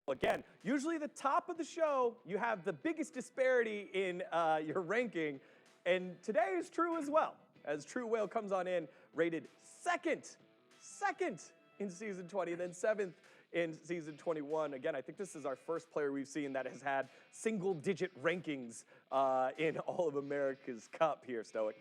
Again, usually the top of the show, you have the biggest disparity in your ranking, and today is true as well, as TRUWHALE comes on in, rated second in Season 20, and then 7th in Season 21. Again, I think this is our first player we've seen that has had single-digit rankings in all of America's Cup here, Stoic.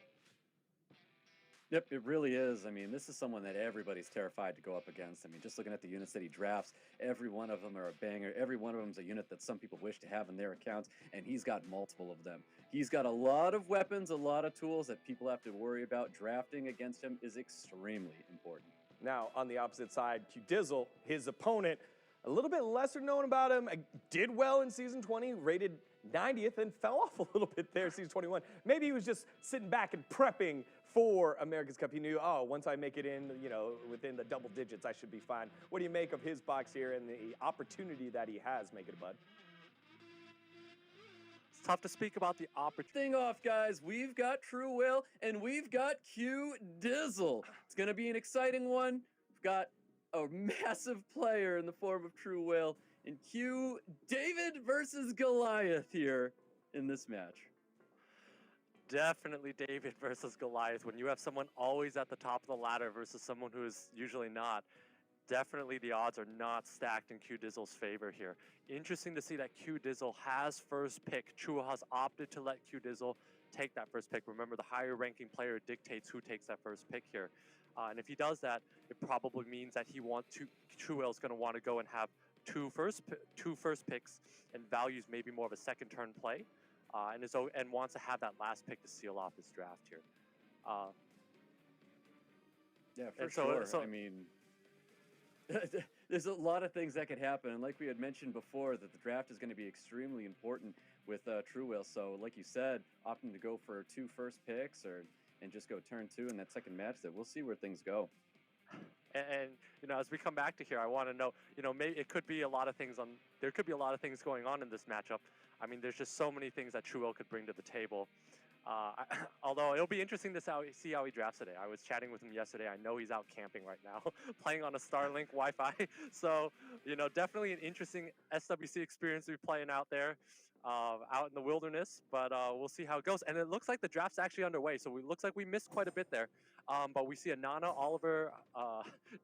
Yep, it really is. I mean, this is someone that everybody's terrified to go up against. I mean, just looking at the units that he drafts, every one of them are a banger. Every one of them is a unit that some people wish to have in their accounts, and he's got multiple of them. He's got a lot of weapons, a lot of tools that people have to worry about. Drafting against him is extremely important. Now, on the opposite side, QDIZZLE, his opponent, a little bit lesser known about him, did well in Season 20, rated 90th, and fell off a little bit there in Season 21. Maybe he was just sitting back and prepping for America's Cup. He knew, oh, once I make it in, within the double digits, I should be fine. What do you make of his box here and the opportunity that he has, Make It a Bud? It's tough to speak about the opportunity. Thing off, guys. We've got TRUWHALE and we've got QDIZZLE. It's going to be an exciting one. We've got a massive player in the form of TRUWHALE and Q David versus Goliath here in this match. Definitely David versus Goliath. When you have someone always at the top of the ladder versus someone who is usually not, definitely the odds are not stacked in QDIZZLE's favor here. Interesting to see that QDIZZLE has first pick. TRUWHALE has opted to let QDIZZLE take that first pick. Remember, the higher ranking player dictates who takes that first pick here. And if he does that, it probably means that TRUWHALE's going to want to go and have two first picks and values maybe more of a second turn play. And wants to have that last pick to seal off his draft here. Yeah, for sure. I mean, there's a lot of things that could happen. And like we had mentioned before, that the draft is going to be extremely important with TRUWHALE. So like you said, opting to go for 2 first picks and just go turn 2 in that second match, that we'll see where things go. And as we come back to here, I want to know, maybe it could be a lot of things there could be a lot of things going on in this matchup. I mean, there's just so many things that TRUWHALE could bring to the table. Although it'll be interesting to see how he drafts today. I was chatting with him yesterday. I know he's out camping right now, playing on a Starlink Wi-Fi. So, definitely an interesting SWC experience to be playing out there, out in the wilderness. But we'll see how it goes. And it looks like the draft's actually underway. So it looks like we missed quite a bit there. But we see a Nana, Oliver,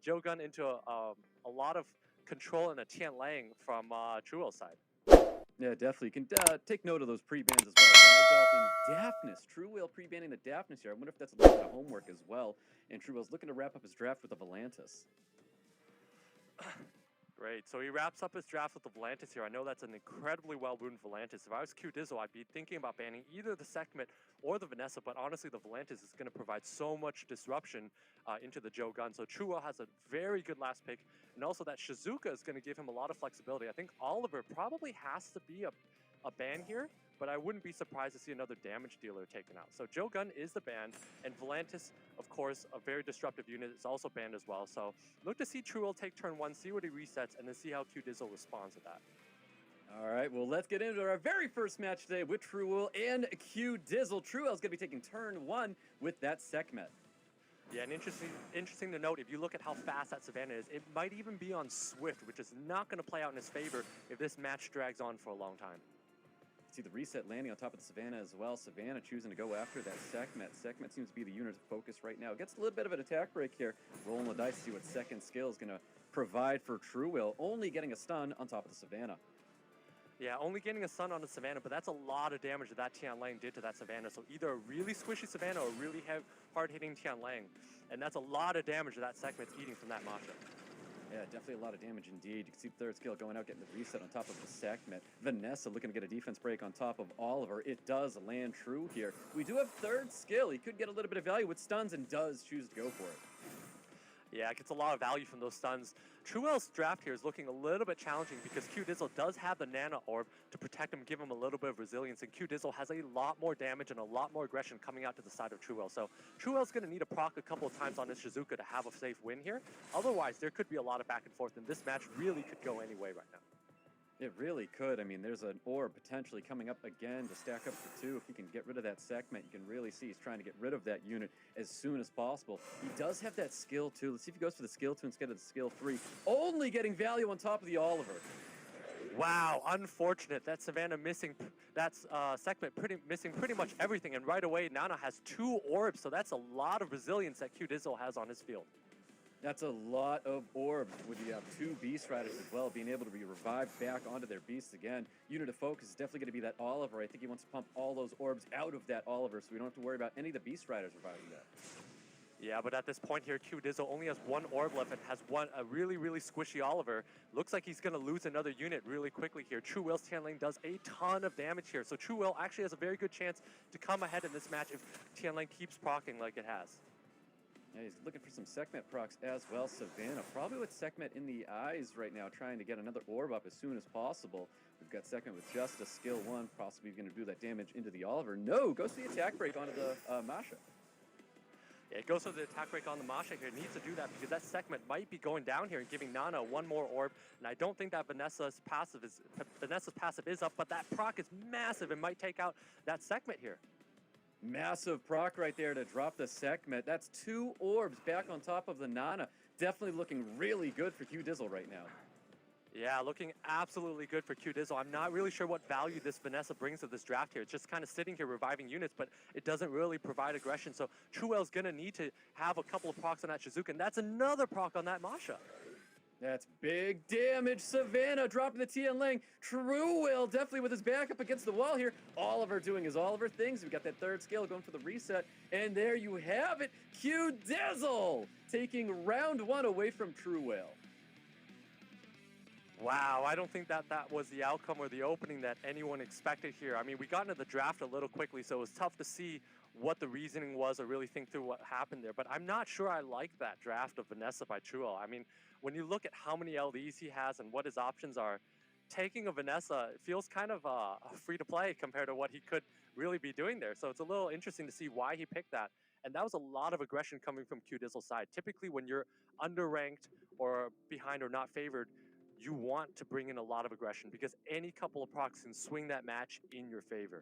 Joe Gunn into a lot of control and a Tian Lang from TRUWHALE's side. Yeah, definitely. You can take note of those pre-bans as well. In Daphnis. TRUWHALE pre-banning the Daphnis here. I wonder if that's a little bit of homework as well. And TRUWHALE's looking to wrap up his draft with a Volantis. Great. So he wraps up his draft with the Volantis here. I know that's an incredibly well-runed Volantis. If I was QDIZZLE, I'd be thinking about banning either the Sekhmet or the Vanessa, but honestly, the Volantis is going to provide so much disruption into the Joe Gunn. So TRUWHALE has a very good last pick, and also that Shizuka is going to give him a lot of flexibility. I think Oliver probably has to be a ban here, but I wouldn't be surprised to see another damage dealer taken out. So Joe Gunn is the ban, and Volantis, of course, a very disruptive unit, is also banned as well. So look to see TRUWHALE take turn 1, see what he resets, and then see how QDIZZLE responds to that. All right, well, let's get into our very first match today with TRUWHALE and QDIZZLE. TRUWHALE's going to be taking turn 1 with that Sekhmet. Yeah, and interesting to note, if you look at how fast that Savannah is, it might even be on Swift, which is not going to play out in his favor if this match drags on for a long time. See the reset landing on top of the Savannah as well. Savannah choosing to go after that Sekhmet. Sekhmet seems to be the unit of focus right now. Gets a little bit of an attack break here. Rolling the dice to see what second skill is going to provide for TRUWHALE. Only getting a stun on top of the Savannah. Yeah, only getting a stun on the Savannah, but that's a lot of damage that Tian Lang did to that Savannah. So either a really squishy Savannah or a really hard-hitting Tian Lang. And that's a lot of damage that Sekhmet's eating from that matchup. Yeah, definitely a lot of damage indeed. You can see the third skill going out, getting the reset on top of the Sekhmet. Vanessa looking to get a defense break on top of Oliver. It does land true here. We do have third skill. He could get a little bit of value with stuns and does choose to go for it. Yeah, it gets a lot of value from those stuns. TRUWHALE's draft here is looking a little bit challenging because QDIZZLE does have the Nana Orb to protect him, give him a little bit of resilience, and QDIZZLE has a lot more damage and a lot more aggression coming out to the side of TRUWHALE. So TRUWHALE's going to need to proc a couple of times on his Shizuka to have a safe win here. Otherwise, there could be a lot of back and forth, and this match really could go any way right now. It really could. I mean, there's an orb potentially coming up again to stack up for 2. If he can get rid of that Sekhmet, you can really see he's trying to get rid of that unit as soon as possible. He does have that skill 2. Let's see if he goes for the skill 2 instead of the skill 3. Only getting value on top of the Oliver. Wow, unfortunate. That Savannah missing, that's segment missing pretty much everything. And right away, Nana has 2 orbs, so that's a lot of resilience that QDIZZLE has on his field. That's a lot of orbs with the 2 Beast Riders as well, being able to be revived back onto their beasts again. Unit of focus is definitely going to be that Oliver. I think he wants to pump all those orbs out of that Oliver, so we don't have to worry about any of the Beast Riders reviving that. Yeah, but at this point here, QDIZZLE only has 1 orb left and has a really, really squishy Oliver. Looks like he's going to lose another unit really quickly here. TRUWHALE's Tianling does a ton of damage here, so TRUWHALE actually has a very good chance to come ahead in this match if Tianling keeps proccing like it has. Yeah, he's looking for some Sekhmet procs as well. Savannah, probably with Sekhmet in the eyes right now, trying to get another orb up as soon as possible. We've got Sekhmet with just a skill 1, possibly going to do that damage into the Oliver. No, goes to the attack break onto the Masha. Yeah, it goes for the attack break on the Masha here. It needs to do that because that Sekhmet might be going down here and giving Nana 1 more orb. And I don't think that Vanessa's passive is up, but that proc is massive and might take out that Sekhmet here. Massive proc right there to drop the Sekhmet. That's 2 orbs back on top of the Nana. Definitely looking really good for QDIZZLE right now. Yeah, looking absolutely good for QDIZZLE. I'm not really sure what value this Vanessa brings to this draft here. It's just kind of sitting here reviving units, but it doesn't really provide aggression. So TRUWHALE's going to need to have a couple of procs on that Shizuka, and that's another proc on that Masha. That's big damage. Savannah dropping the Tianling. TRUWHALE definitely with his back up against the wall here. Oliver doing his Oliver things. We got that 3rd scale going for the reset. And there you have it. QDIZZLE taking round 1 away from TRUWHALE. Wow, I don't think that was the outcome or the opening that anyone expected here. I mean, we got into the draft a little quickly, so it was tough to see what the reasoning was or really think through what happened there. But I'm not sure I like that draft of Vanessa by TRUWHALE. I mean, when you look at how many LDs he has and what his options are, taking a Vanessa feels kind of free to play compared to what he could really be doing there. So it's a little interesting to see why he picked that. And that was a lot of aggression coming from QDIZZLE's side. Typically, when you're underranked or behind or not favored, you want to bring in a lot of aggression because any couple of procs can swing that match in your favor.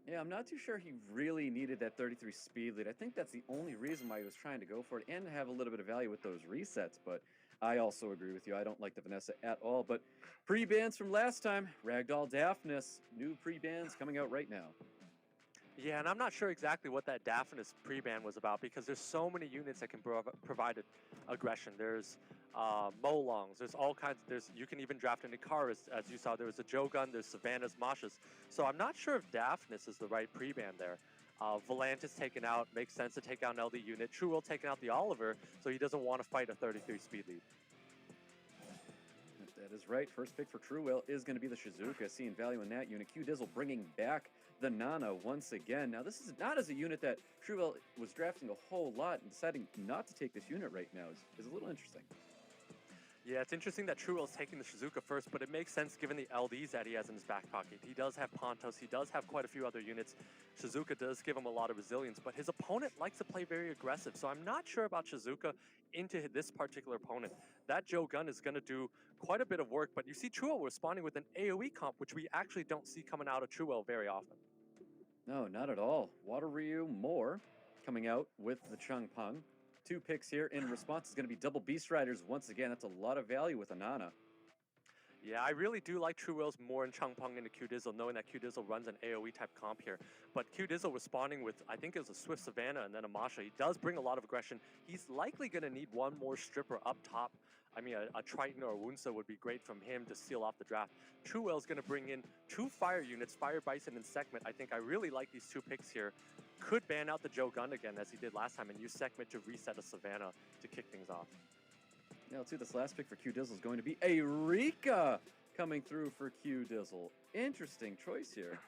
Yeah, I'm not too sure he really needed that 33 speed lead. I think that's the only reason why he was trying to go for it and to have a little bit of value with those resets, but I also agree with you. I don't like the Vanessa at all, but pre-bans from last time, Ragdoll Daphnis, new pre-bans coming out right now. Yeah, and I'm not sure exactly what that Daphnis pre-ban was about because there's so many units that can provide aggression. There's Molongs, there's all kinds, you can even draft an Icarus, as you saw, there was a Jogun, there's Savannah's, Mashas. So I'm not sure if Daphnis is the right pre-ban there. Volantis taken out, makes sense to take out an LD unit. TRUWHALE taking out the Oliver, so he doesn't want to fight a 33 speed lead. That is right. First pick for TRUWHALE is going to be the Shizuka, seeing value in that unit. QDIZZLE bringing back the Nana once again. Now, this is not as a unit that TRUWHALE was drafting a whole lot, and deciding not to take this unit right now is a little interesting. Yeah, it's interesting that TRUWHALE's taking the Shizuka first, but it makes sense given the LDs that he has in his back pocket. He does have Pontos, he does have quite a few other units. Shizuka does give him a lot of resilience, but his opponent likes to play very aggressive, so I'm not sure about Shizuka into this particular opponent. That Jogun is going to do quite a bit of work, but you see TRUWHALE responding with an AoE comp, which we actually don't see coming out of TRUWHALE very often. No, not at all. Water Ryu Moore coming out with the Changpeng. 2 picks here in response is going to be double Beast Riders once again. That's a lot of value with Anana. Yeah, I really do like TRUWHALE's more in Changpeng into QDIZZLE, knowing that QDIZZLE runs an AoE type comp here. But QDIZZLE responding with, I think it was a Swift Savannah and then a Masha. He does bring a lot of aggression. He's likely going to need 1 more stripper up top. I mean, a Triton or a Wunsa would be great from him to seal off the draft. TRUWHALE's going to bring in 2 fire units, Fire Bison and Sekhmet. I think I really like these 2 picks here. Could ban out the Jogun again, as he did last time, and use Sekhmet to reset a Savannah to kick things off. Now, let's see, this last pick for QDIZZLE is going to be a Rika coming through for QDIZZLE. Interesting choice here.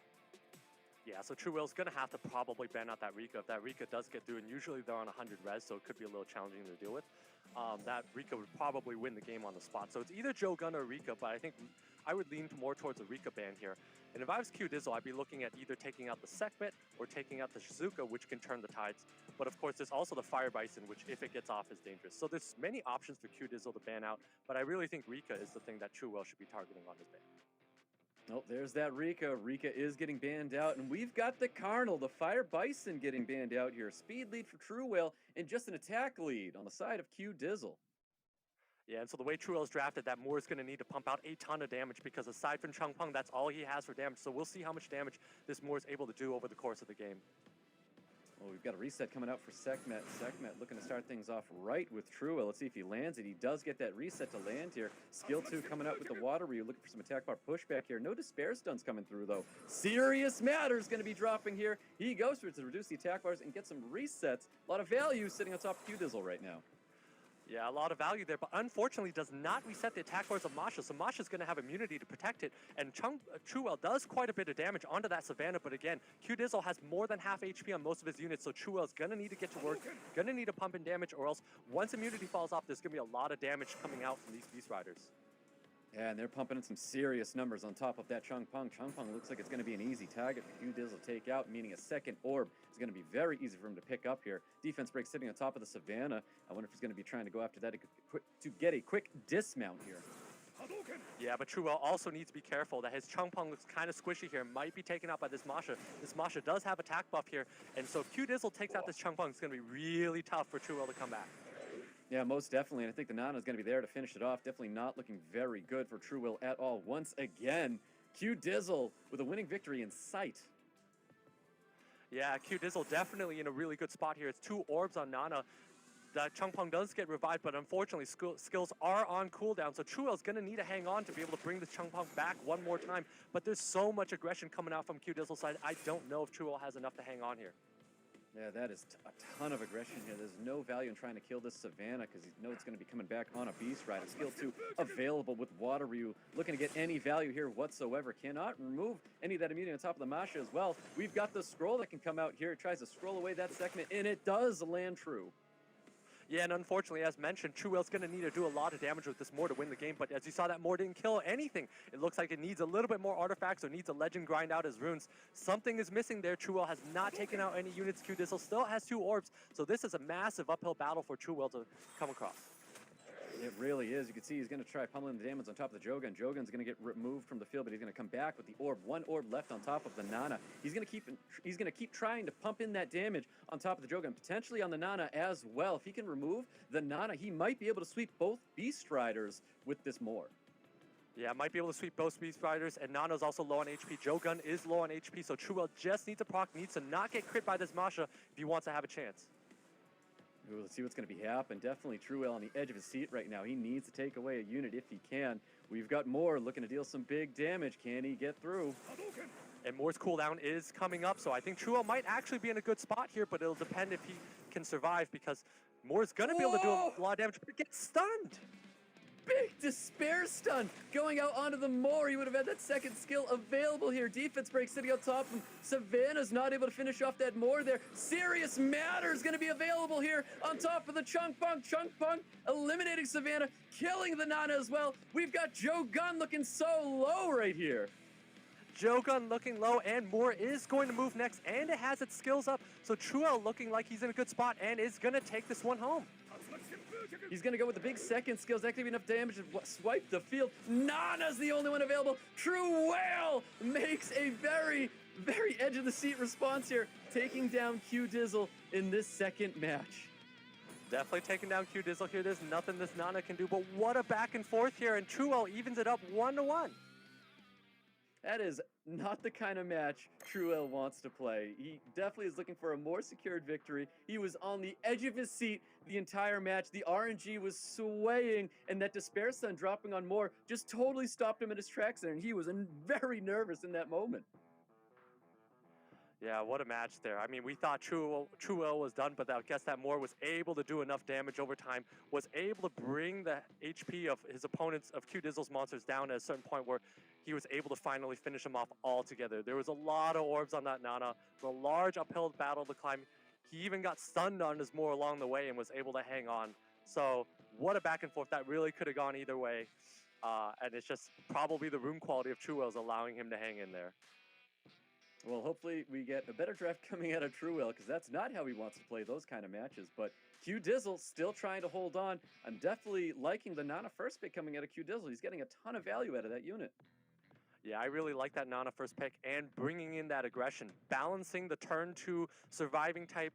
Yeah, so TRUWHALE's going to have to probably ban out that Rika. If that Rika does get through, and usually they're on 100 res, so it could be a little challenging to deal with, that Rika would probably win the game on the spot. So it's either Jogun or Rika, but I think I would lean more towards a Rika ban here. And if I was QDIZZLE, I'd be looking at either taking out the Sekhmet or taking out the Shizuka, which can turn the tides. But of course, there's also the Fire Bison, which if it gets off is dangerous. So there's many options for QDIZZLE to ban out, but I really think Rika is the thing that TRUWHALE should be targeting on his ban. Oh, there's that Rika. Rika is getting banned out, and we've got the Carnal, the Fire Bison, getting banned out here. Speed lead for TRUWHALE, and just an attack lead on the side of QDIZZLE. Yeah, and so the way TRUWHALE is drafted, that Moore is going to need to pump out a ton of damage because aside from Changpeng, that's all he has for damage. So we'll see how much damage this Moore is able to do over the course of the game. Well, we've got a reset coming out for Sekhmet. Sekhmet looking to start things off right with TRUWHALE. Let's see if he lands it. He does get that reset to land here. Skill 2 coming out with the water wheel. Looking for some attack bar pushback here. No despair stuns coming through, though. Serious Matter's going to be dropping here. He goes for it to reduce the attack bars and get some resets. A lot of value sitting on top of QDIZZLE right now. Yeah, a lot of value there, but unfortunately does not reset the attack bars of Masha, so Masha's going to have immunity to protect it, and TRUWHALE does quite a bit of damage onto that Savannah, but again, QDIZZLE has more than half HP on most of his units, so TRUWHALE's going to need to get to work, going to need to pump in damage, or else once immunity falls off, there's going to be a lot of damage coming out from these Beast Riders. Yeah, and they're pumping in some serious numbers on top of that Changpeng. Changpeng looks like it's going to be an easy target for QDIZZLE to take out, meaning a second orb is going to be very easy for him to pick up here. Defense break sitting on top of the Savannah. I wonder if he's going to be trying to go after that to get a quick dismount here. Yeah, but TRUWHALE also needs to be careful that his Changpeng looks kind of squishy here, might be taken out by this Masha. This Masha does have attack buff here, and so if QDIZZLE takes out this Changpeng, it's going to be really tough for TRUWHALE to come back. Yeah, most definitely, and I think the Nana is going to be there to finish it off. Definitely not looking very good for TRUWHALE at all. Once again, QDIZZLE with a winning victory in sight. Yeah, QDIZZLE definitely in a really good spot here. It's 2 orbs on Nana. That Changpeng does get revived, but unfortunately skills are on cooldown, so TRUWHALE's going to need to hang on to be able to bring this Changpeng back one more time. But there's so much aggression coming out from QDIZZLE's side, I don't know if TRUWHALE has enough to hang on here. Yeah, that is a ton of aggression here. There's no value in trying to kill this Savannah because you know it's going to be coming back on a Beast Rider. Skill 2 available with Water Ryu. Looking to get any value here whatsoever. Cannot remove any of that immunity on top of the Masha as well. We've got the scroll that can come out here. It tries to scroll away that segment, and it does land true. Yeah, and unfortunately, as mentioned, TRUWHALE's going to need to do a lot of damage with this Moore to win the game, but as you saw, that Moore didn't kill anything. It looks like it needs a little bit more artifacts or needs a legend grind out his runes. Something is missing there. TRUWHALE has not taken out any units. QDIZZLE still has 2 orbs, so this is a massive uphill battle for TRUWHALE to come across. It really is. You can see he's going to try pummeling the damage on top of the Jogan. Jogan's going to get removed from the field, but he's going to come back with the orb. 1 orb left on top of the Nana. He's going to keep trying to pump in that damage on top of the Jogan, potentially on the Nana as well. If he can remove the Nana, he might be able to sweep both Beast Riders with this Moore. Yeah, might be able to sweep both Beast Riders, and Nana's also low on HP. Jogan is low on HP, so TRUWHALE just needs to proc, needs to not get crit by this Masha if he wants to have a chance. Let's see what's going to be happening. Definitely TRUWHALE on the edge of his seat right now. He needs to take away a unit if he can. We've got Moore looking to deal some big damage. Can he get through? And Moore's cooldown is coming up, so I think TRUWHALE might actually be in a good spot here, but it'll depend if he can survive because Moore's going to be able to do a lot of damage, but get stunned. Big despair stun going out onto the Moore. He would have had that second skill available here. Defense break sitting on top, and Savannah's not able to finish off that Moore there. Serious Matter's going to be available here on top of the Changpeng. Changpeng eliminating Savannah, killing the Nana as well. We've got Jogan looking so low right here. Jogan looking low, and Moore is going to move next, and it has its skills up. So TRUWHALE looking like he's in a good spot and is going to take this one home. He's going to go with the big second skills. That could be enough damage to swipe the field. Nana's the only one available. TRUWHALE makes a very, very edge of the seat response here, taking down QDIZZLE in this second match. Definitely taking down QDIZZLE here. There's nothing this Nana can do, but what a back and forth here, and TRUWHALE evens it up 1-1. That is not the kind of match TRUWHALE wants to play. He definitely is looking for a more secured victory. He was on the edge of his seat the entire match. The RNG was swaying, and that Despair Stun dropping on Moore just totally stopped him in his tracks there, and he was very nervous in that moment. Yeah, what a match there. I mean, we thought TRUWHALE was done, but I guess that Moore was able to do enough damage over time, was able to bring the HP of his opponents, of QDIZZLE's monsters, down at a certain point where he was able to finally finish them off altogether. There was a lot of orbs on that Nana, a large uphill battle to climb. He even got stunned on his Moore along the way and was able to hang on. So what a back and forth. That really could have gone either way. And it's just probably the room quality of TRUWHALE is allowing him to hang in there. Well, hopefully we get a better draft coming out of TRUWHALE, because that's not how he wants to play those kind of matches. But QDIZZLE still trying to hold on. I'm definitely liking the Nana first pick coming out of QDIZZLE. He's getting a ton of value out of that unit. Yeah, I really like that Nana first pick and bringing in that aggression, balancing the turn 2 surviving type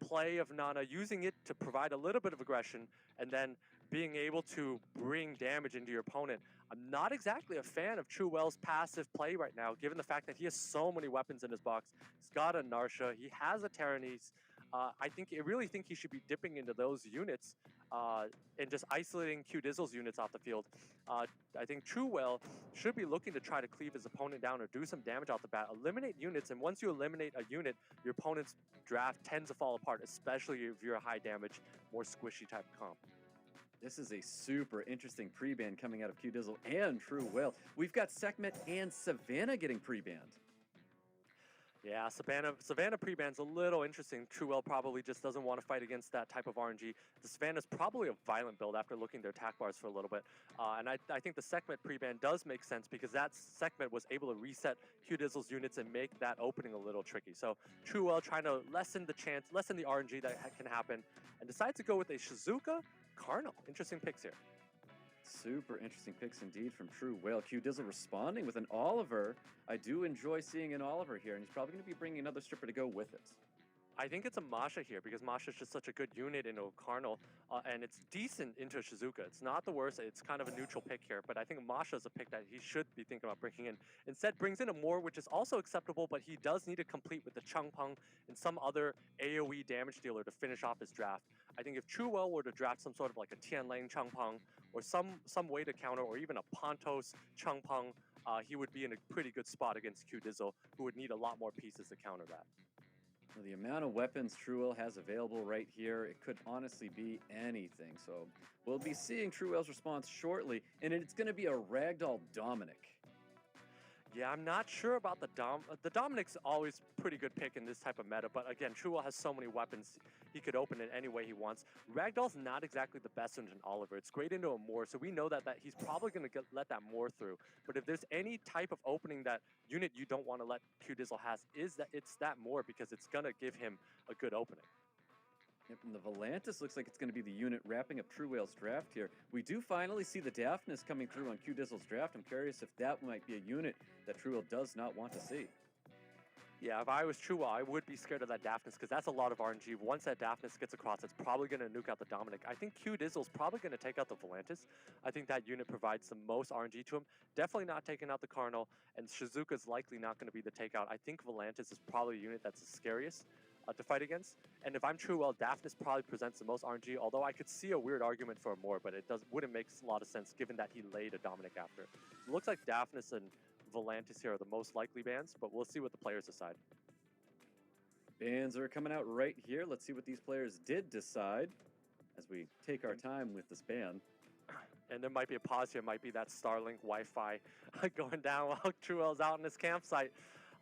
play of Nana, using it to provide a little bit of aggression, and then being able to bring damage into your opponent. I'm not exactly a fan of TRUWHALE's passive play right now, given the fact that he has so many weapons in his box. He's got a Narsha, he has a Tyrannus. I really think he should be dipping into those units and just isolating QDIZZLE's units off the field. I think TRUWHALE should be looking to try to cleave his opponent down or do some damage off the bat. Eliminate units, and once you eliminate a unit, your opponent's draft tends to fall apart, especially if you're a high damage, more squishy type comp. This is a super interesting pre-ban coming out of QDIZZLE and TRUWHALE. We've got Sekhmet and Savannah getting pre-banned. Yeah, Savannah pre-ban's a little interesting. TRUWHALE probably just doesn't want to fight against that type of RNG. The Savannah's probably a violent build after looking at their attack bars for a little bit. And I think the Sekhmet pre-ban does make sense because that Sekhmet was able to reset QDIZZLE's units and make that opening a little tricky. So TRUWHALE trying to lessen the RNG that can happen, and decides to go with a Shizuka Carnal. Interesting picks here. Super interesting picks indeed from TRUWHALE. QDIZZLE responding with an Oliver. I do enjoy seeing an Oliver here, and he's probably going to be bringing another stripper to go with it. I think it's a Masha here because Masha's just such a good unit in a Carnal, and it's decent into a Shizuka. It's not the worst. It's kind of a neutral pick here, but I think Masha's a pick that he should be thinking about bringing in. Instead, brings in a Moore, which is also acceptable, but he does need to complete with the Changpeng and some other AoE damage dealer to finish off his draft. I think if TRUWHALE were to draft some sort of like a Tianlang Changpeng or some way to counter, or even a Pontos Changpeng, he would be in a pretty good spot against QDIZZLE, who would need a lot more pieces to counter that. Well, the amount of weapons TRUWHALE has available right here, it could honestly be anything. So we'll be seeing TRUWHALE's response shortly, and it's going to be a Ragdoll Dominic. Yeah, I'm not sure about the Dominic's always pretty good pick in this type of meta, but again, TRUWHALE has so many weapons, he could open it any way he wants. Ragdoll's not exactly the best into an Oliver. It's great into a Moore, so we know that he's probably going to let that Moore through. But if there's any type of opening that unit you don't want to let QDIZZLE has, it's that Moore, because it's going to give him a good opening. Yep, and the Volantis looks like it's going to be the unit wrapping up TRUWHALE's draft here. We do finally see the Daphnis coming through on QDIZZLE's draft. I'm curious if that might be a unit that TRUWHALE does not want to see. Yeah, if I was TRUWHALE, I would be scared of that Daphnis because that's a lot of RNG. Once that Daphnis gets across, it's probably going to nuke out the Dominic. I think QDIZZLE's probably going to take out the Volantis. I think that unit provides the most RNG to him. Definitely not taking out the Carnal, and Shizuka's likely not going to be the takeout. I think Volantis is probably a unit that's the scariest to fight against. And if I'm TRUWHALE, Daphnis probably presents the most RNG, although I could see a weird argument for a Moore, but it wouldn't make a lot of sense given that he laid a Dominic after. It looks like Daphnis and Volantis here are the most likely bans, but we'll see what the players decide. Bans are coming out right here. Let's see what these players did decide as we take our time with this ban. And there might be a pause here. Might be that Starlink Wi-Fi going down while TRUWHALE's out in his campsite.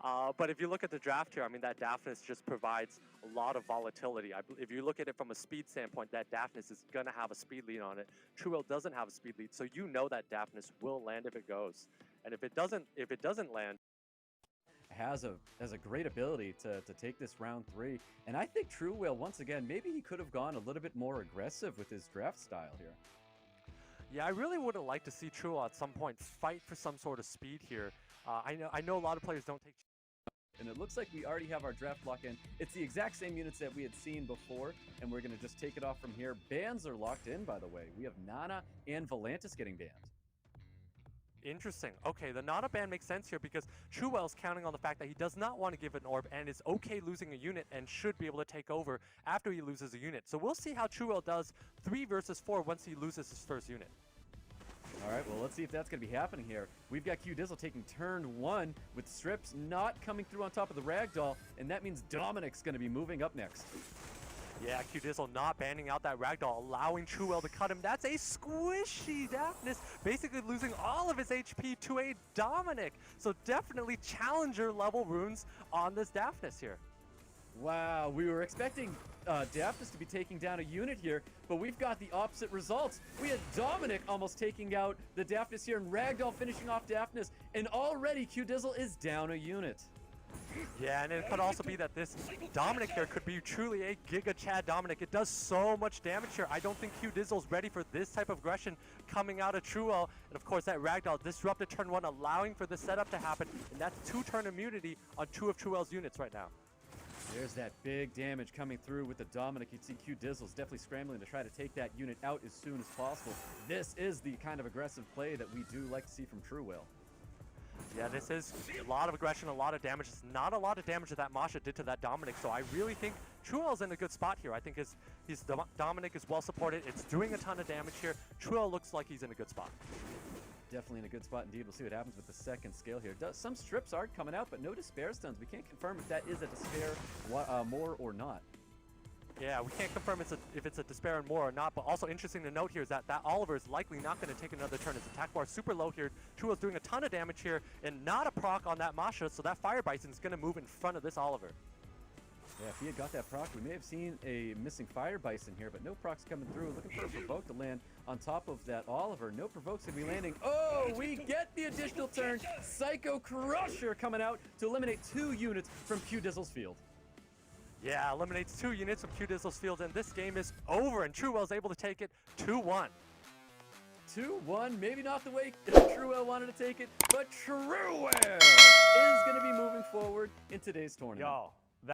But if you look at the draft here, I mean, that Daphnis just provides a lot of volatility. If you look at it from a speed standpoint, that Daphnis is going to have a speed lead on it. TRUWHALE doesn't have a speed lead, so you know that Daphnis will land if it goes. And if it doesn't land, has a great ability to take this round 3, and I think TRUWHALE, once again, maybe he could have gone a little bit more aggressive with his draft style here. Yeah, I really would have liked to see TRUWHALE at some point fight for some sort of speed here. I know a lot of players don't take. And it looks like we already have our draft lock in. It's the exact same units that we had seen before, and we're going to just take it off from here. Bans are locked in, by the way. We have Nana and Volantis getting banned. Interesting. Okay, the Nana ban makes sense here because TRUWHALE's counting on the fact that he does not want to give an orb and is okay losing a unit and should be able to take over after he loses a unit. So we'll see how TRUWHALE does 3 versus 4 once he loses his first unit. All right, well, let's see if that's going to be happening here. We've got QDIZZLE taking turn 1 with strips not coming through on top of the Ragdoll, and that means Dominic's going to be moving up next. Yeah, QDIZZLE not banning out that Ragdoll, allowing TRUWHALE to cut him. That's a squishy Daphnis, basically losing all of his HP to a Dominic. So definitely challenger level runes on this Daphnis here. Wow, we were expecting Daphnis to be taking down a unit here, but we've got the opposite results. We had Dominic almost taking out the Daphnis here, and Ragdoll finishing off Daphnis, and already QDIZZLE is down a unit. Yeah, and it could also be that this Dominic here could be truly a Giga Chad Dominic. It does so much damage here. I don't think QDIZZLE's ready for this type of aggression coming out of TRUWHALE. And of course, that Ragdoll disrupted turn 1, allowing for the setup to happen. And that's 2-turn immunity on 2 of TRUWHALE's units right now. There's that big damage coming through with the Dominic. You'd see QDIZZLE is definitely scrambling to try to take that unit out as soon as possible. This is the kind of aggressive play that we do like to see from TRUWHALE. Yeah, this is a lot of aggression, a lot of damage. It's not a lot of damage that Masha did to that Dominic, so I really think TRUWHALE's in a good spot here. I think his Dominic is well supported. It's doing a ton of damage here. TRUWHALE looks like he's in a good spot. Definitely in a good spot indeed. We'll see what happens with the second scale here. Some strips are coming out, but no despair stones. We can't confirm if that is a despair more or not. Yeah, we can't confirm if it's a despair and more or not, but also interesting to note here is that Oliver is likely not going to take another turn. His attack bar is super low here. TRUWHALE's doing a ton of damage here, and not a proc on that Masha, so that Fire Bison is going to move in front of this Oliver. Yeah, if he had got that proc, we may have seen a missing Fire Bison here, but no procs coming through. Looking for a provoke to land on top of that Oliver. No provokes going to be landing. Oh, we get the additional turn. Psycho Crusher coming out to eliminate 2 units from QDIZZLE's field. Yeah, eliminates 2 units from QDIZZLE's field, and this game is over, and TRUWHALE's able to take it 2-1. 2-1, maybe not the way TRUWHALE wanted to take it, but TRUWHALE is going to be moving forward in today's tournament. Yo.